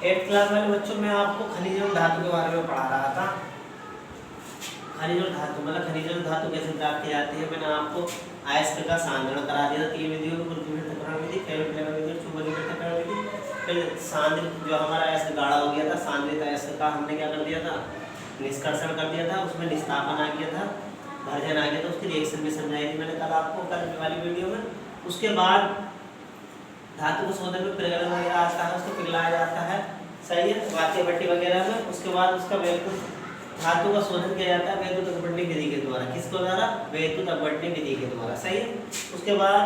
8th class वाले बच्चों में आपको खनिज एवं धातु के बारे में पढ़ा रहा था। खनिज और धातु मतलब खनिज और धातु कैसे प्राप्त की जाती है। मैंने आपको अयस्क का सांद्रण करा दिया था 3 विधियों को, पृथक्करण विधि, फेरोक्लेवन विधि और चुंबकीय पृथक्करण विधि। फिर सांद्रित जो हमारा अयस्क गाढ़ा हो गया था, सांद्रित अयस्क का हमने क्या कर दिया था, निष्कर्षण कर दिया था, उसमें निस्तापन आ गया था, भर्जन आ गया था, उसकी रिएक्शन भी समझाई थी मैंने कल आपको कल वाली वीडियो में। उसके बाद धातु को शोधन में पिघलन वगैरह आता है, उसको पिघलाया जाता है, सही है, वात्य भट्टी वगैरह में। उसके बाद उसका वैद्युत धातु का शोधन किया जाता है वैद्युत अपघटनी विधि के द्वारा। किसके द्वारा? वैद्युत अपघटनी विधि के द्वारा, सही है। उसके बाद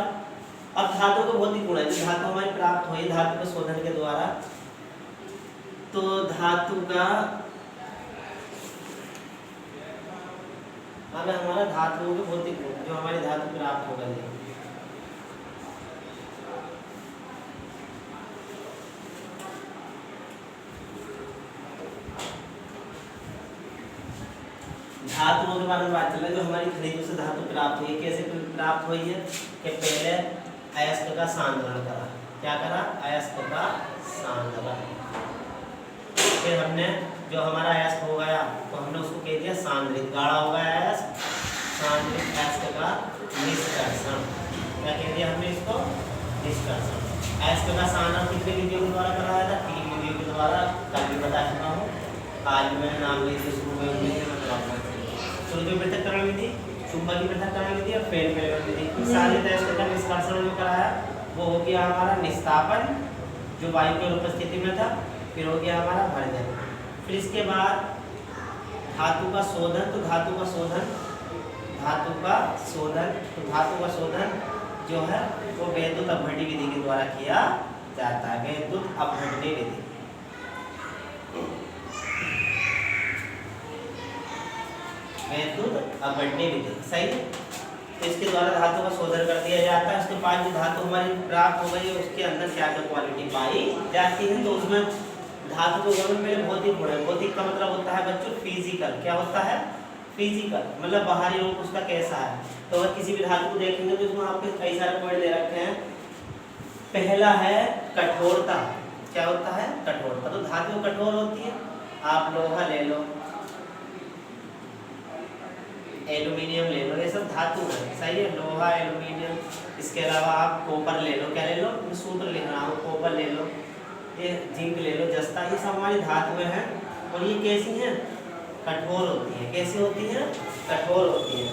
अब धातु का भौतिक गुण है, जो धातु हमारी प्राप्त हुई धातु के शोधन के द्वारा, तो धातु का हमारा धातुओं के भौतिक गुण जो हमारी धातु प्राप्त हो गई है। धातुओं के बारे में बात चल रही है, जो हमारी खनिजों से धातु प्राप्त हुई है। कैसे प्राप्त हुई है कि पहले अयस्क का सांद्रण करा। क्या करा? अयस्क का सांद्रण। फिर हमने जो हमारा अयस्क हो गया तो हमने उसको कह दिया सांद्रित, गाढ़ा हो गया अयस्क, सांद्रित अयस्क का निष्कर्षण। क्या कह दिया हमने इसको? निष्कर्षण। अयस्क का सांद्रण कितनी विधियों के द्वारा कराया था? 3 विधियों के द्वारा, कल भी बता चुका हूँ। आज मैं नाम लीजिए शुरू में चुंबकीय पृथक्करण विधि, चुंबकीय पृथक्करण विधि और फेरोक्लेवन विधि। सांद्रित अयस्क का निष्कर्षण जो कराया वो हो गया हमारा निस्तापन, जो वायु की उपस्थिति में था। फिर हो गया हमारा भर्जन। फिर इसके बाद धातु का शोधन। तो धातु का शोधन जो है वो वैद्युत अपघटनी विधि के द्वारा किया जाता है। वैद्युत अपघटनी विधि। वैद्युत अपघटनी विधि, सही है। तो इसके द्वारा धातु का शोधन कर दिया जाता है। उसके बाद जो धातु हमारी प्राप्त हो गई है उसके अंदर क्या क्या क्वालिटी पाई जाती है। तो उसमें धातु के गुण में भौतिक गुण है। भौतिक का मतलब होता है बच्चों फिजिकल। क्या होता है? फिजिकल मतलब बाहरी रूप उसका कैसा है। तो अगर किसी भी धातु को देखेंगे तो इसमें आपके कई सारे पॉइंट दे रखे हैं। पहला है कठोरता। क्या होता है? कठोरता। तो धातु कठोर होती है। आप लोहा ले लो, एल्यूमिनियम ले लो, ये सब धातु है, सही है। लोहा, एल्यूमिनियम, इसके अलावा आप कॉपर ले लो। क्या ले लो? मैं सूत्र लिख रहा हूँ। कॉपर ले लो, ये जिंक ले लो, जस्ता, ये सब हमारी धातुएं हैं। और ये कैसी हैं? कठोर होती हैं। कैसी होती हैं? कठोर होती हैं।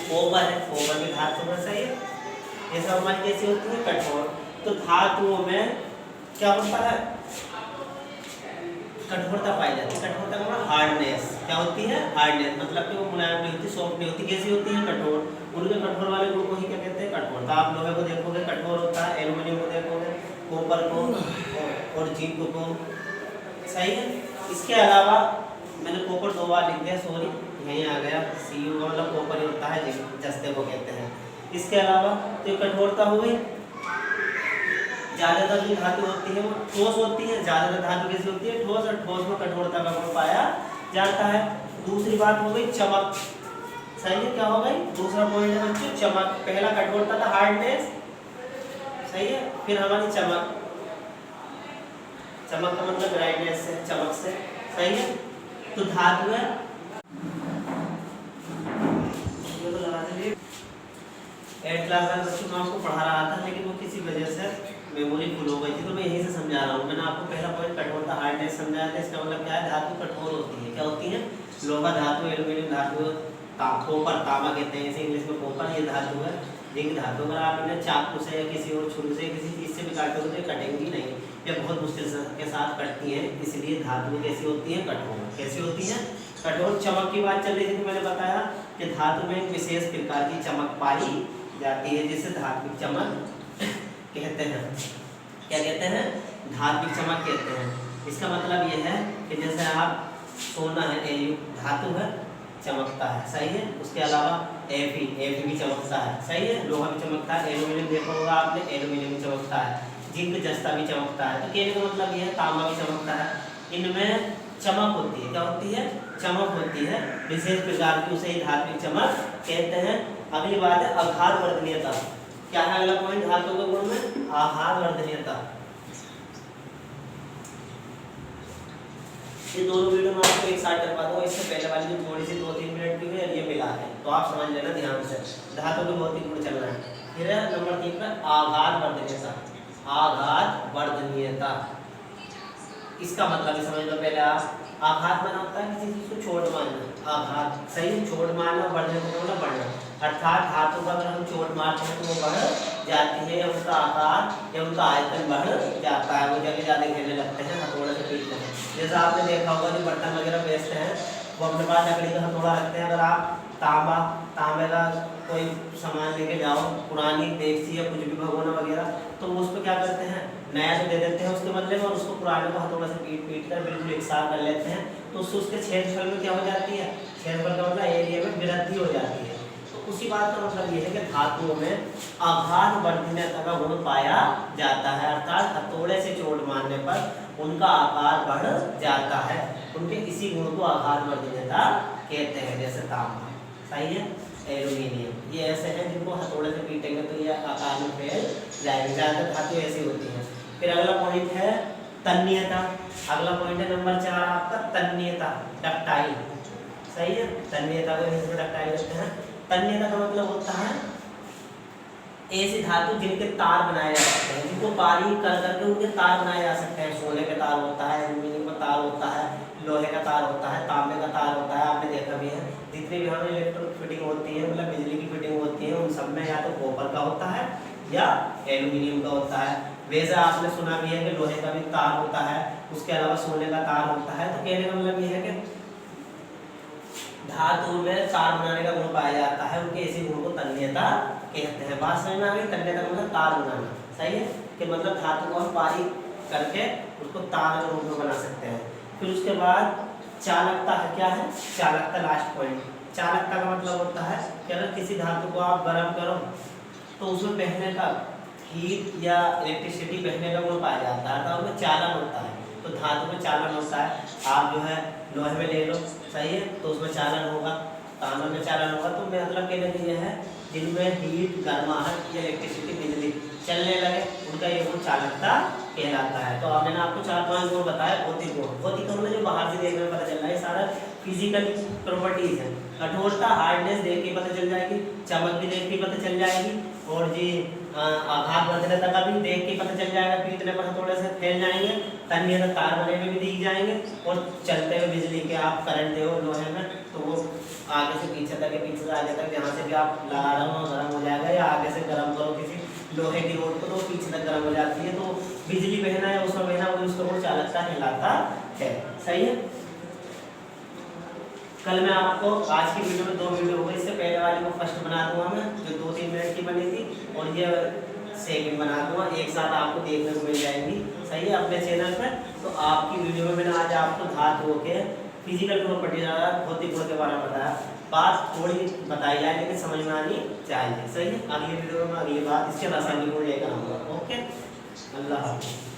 कॉपर है, कॉपर भी धातु है, सही है। ये सब हमारी कैसी होती है? कठोर। तो धातुओं में क्या होता है? कठोरता पाई जाती है। कठोरता का मतलब हार्डनेस। क्या होती है? हार्डनेस मतलब कि वो मुलायम नहीं होती, सॉफ्ट नहीं होती। कैसी होती है? कठोर। उनके कठोर वाले गुण को ही क्या कहते हैं? कठोरता। आप लोहे को देखोगे कठोर होता है, एल्यूमिनियम को देखोगे, कॉपर को और जिंक को, सही है। इसके अलावा मैंने कॉपर 2 बार लिख दिया, सॉरी, यहीं आ गया। Cu का मतलब कॉपर ही होता है, जिंक जस्ते को कहते हैं। इसके अलावा तो कठोरता हो गई। ज्यादातर जो धातु होती है वो ठोस होती है। ज्यादातर धातु कैसी होती है? ठोस। और ठोस में कठोरता का गुण पाया जाता है। दूसरी बात हो गई चमक, सही है। क्या हो गई? दूसरा पॉइंट है बच्चों चमक। पहला कठोरता था, हार्डनेस, सही है। फिर हमारी चमक। चमक का मतलब ब्राइटनेस से, चमक से, सही है। तो धातु है 8th क्लास में बच्चों मैं आपको पढ़ा रहा था, लेकिन वो किसी वजह से मेमोरी फुल हो गई थी, तो मैं यहीं से समझा रहा हूँ। मैंने आपको पहला पॉइंट कठोरता, हार्डनेस समझाया था। इसका मतलब क्या है? धातु कठोर होती है। क्या होती है? लोहा धातु, एल्यूमिनियम धातु, कॉपर, तांबा कहते हैं इसे इंग्लिश में, कॉपर, ये धातु है। जिंक धातु। अगर आप इन्हें चाकू से या किसी और छुरी से किसी चीज़ से भी काटोगे तो कटेंगी नहीं, या बहुत मुश्किल के साथ कटती हैं। इसलिए धातु कैसी होती है? कठोर। कैसी होती है? कठोर। चमक की बात चल रही थी तो मैंने बताया कि धातु में एक विशेष प्रकार की चमक पाई जाती है जिसे धात्विक चमक कहते हैं। क्या कहते हैं? धात्विक चमक कहते हैं। इसका मतलब यह है कि जैसे आप सोना है, Au धातु है, चमकता है, सही है। उसके अलावा Fe भी चमकता है, सही है। लोहा भी चमकता है। एल्यूमिनियम देखा होगा आपने, एल्यूमिनियम भी चमकता है। जिंक, जस्ता भी चमकता है। तो कहने का मतलब यह है तांबा भी चमकता है। इनमें चमक होती है। क्या होती है? चमक होती है विशेष प्रकार की, उसे ही धात्विक चमक कहते हैं। अगली बात है आघात वर्धनीयता। क्या है अगला पॉइंट धातु के गुण में? आघात वर्धनीयता। ये दोनों वीडियो मैं आपको एक साथ करवा दूंगा। इससे पहले वाली जो थोड़ी सी 2-3 मिनट की है ये मिला है, तो आप समझ लेना ध्यान से। धातु के भौतिक गुण चलना है। फिर नंबर 3 पर आघात वर्धनीयता। आघात वर्धनीयता इसका मतलब समझ लो पहले आप। आघात माना होता है किसी चीज को चोट मारना, आघात सही, चोट मारना, बढ़ने को मतलब बढ़ना, अर्थात धातु का अगर हम चोट मारते हैं तो वो बढ़ जाती है या उसका आकार या उनका आयतन बढ़ जाता है, वो जगह ज़्यादा खेलने लगते हैं, हथौड़े से पीटते हैं। जैसा आपने देखा होगा जो बर्तन वगैरह बेचते हैं वो अपने पास लकड़ी का हथौड़ा रखते हैं। अगर आप तांबे का कोई सामान लेके जाओ, पुरानी देसी या कुछ भी भगोना वगैरह, तो वो उस पर क्या करते हैं, नया तो दे देते हैं उसके बदले में, और उसको पुराने को हथौड़ा से पीट कर बिल्कुल एक साथ कर लेते हैं। तो उससे उसके क्षेत्रफल में क्या हो जाती है, क्षेत्रफल का मतलब एरिया में वृद्धि हो जाती है। तो उसी बात का मतलब ये है कि धातुओं में आघात वर्धनीयता का गुण पाया जाता है, अर्थात हथौड़े से चोट मारने पर उनका आकार बढ़ जाता है, उनके इसी गुण को आघात वर्धनीयता कहते हैं। जैसे तांबा सही है, एल्यूमिनियम, ये ऐसे हैं जिनको हथौड़े से पीटेंगे तो ये आकार में फैल जाएंगे। ज़्यादातर धातु ऐसी होती हैं। फिर अगला पॉइंट है तन्यता। अगला पॉइंट है नंबर 4 आपका तन्यता, डक्टाइल सही है। तन्यता को इंग्लिश में डक्टाइल कहते हैं। तन्यता का मतलब होता है ऐसी धातु जिनके तार बनाए जा सकते हैं, जिनको बारीक कर करके उनके तार बनाए जा सकते हैं। सोने का तार होता है, एल्यूमिनियम का तार होता है, लोहे का तार होता है, तांबे का तार होता है, आपने देखा भी है। जितनी भी हमें इलेक्ट्रिक फिटिंग होती है, मतलब बिजली की फिटिंग होती है, उन सब में या तो कॉपर का होता है या एल्यूमिनियम का होता है। वैसे आपने सुना भी है कि लोहे का भी तार होता है, उसके अलावा सोने का तार होता है। तो कहने का मतलब ये है कि धातु में तार बनाने का गुण पाया जाता है, उनके इसी गुण को तन्यता कहते हैं। बात समझ में आ गई? तन्यता का मतलब तार बनाना सही है, कि मतलब धातु को हम बारीक करके उसको तार के रूप में बना सकते हैं। फिर उसके बाद चालकता है, क्या है चालकता, लास्ट पॉइंट। चालकता का मतलब होता है कि अगर किसी धातु को आप गर्म करो तो उसमें बहने का हीट या इलेक्ट्रिसिटी बहने का गुण पाया जाता है, अर्थात उसमें चालन होता है। तो धातु में चालन होता है। आप जो है लोहे में ले लो सही है, तो उसमें चालन होगा, तांबे में चालन होगा। तो मतलब कहने के लिए है जिनमें हीट, गर्माहट या इलेक्ट्रिसिटी, बिजली चलने लगे उनका ये गुण चालकता कहलाता है। तो मैंने आपको 4-5 गुण बताया भौतिक गुण। भौतिक गुण में जो बाहर से देखने में पता चल रहा है सारा फिजिकल प्रॉपर्टीज है। कठोरता, हार्डनेस देख के पता चल जाएगी, चमक भी देख के पता चल जाएगी, और जी आघात वर्धनीयता का भी देख के पता चल जाएगा, पीटने पर थोड़े से फैल जाएंगे। तन्यता तार बने में भी दिख जाएंगे, और चलते हुए बिजली के आप करंट दो लोहे में तो वो आगे से पीछे तक, पीछे से आगे तक, जहाँ से भी आप लगा रहे हो गर्म हो जाएगा, या आगे से गर्म करो किसी लोहे की रोड को तो पीछे तक गर्म हो जाती है। तो बिजली बहना है उसमें बहना, वो उसको चालकता कहलाता है। सही है। कल मैं आपको आज की वीडियो में 2 वीडियो होगा, इससे पहले वाली को फर्स्ट बना दूंगा मैं जो 2-3 मिनट की बनी थी, और ये सेकंड बना दूंगा, एक साथ आपको देखने को मिल जाएंगी सही है अपने चैनल पर। तो आपकी वीडियो में मैंने आज आपको धातुओं के फिजिकल प्रॉपर्टी भौतिक गुण के बारे में बताया। बात थोड़ी बताई जाए लेकिन समझ में आनी चाहिए सही है। अगली वीडियो में अगली बात इसके रासायनिक गुण लेकर आऊँगा। ओके, अल्लाह हाफ़िज़।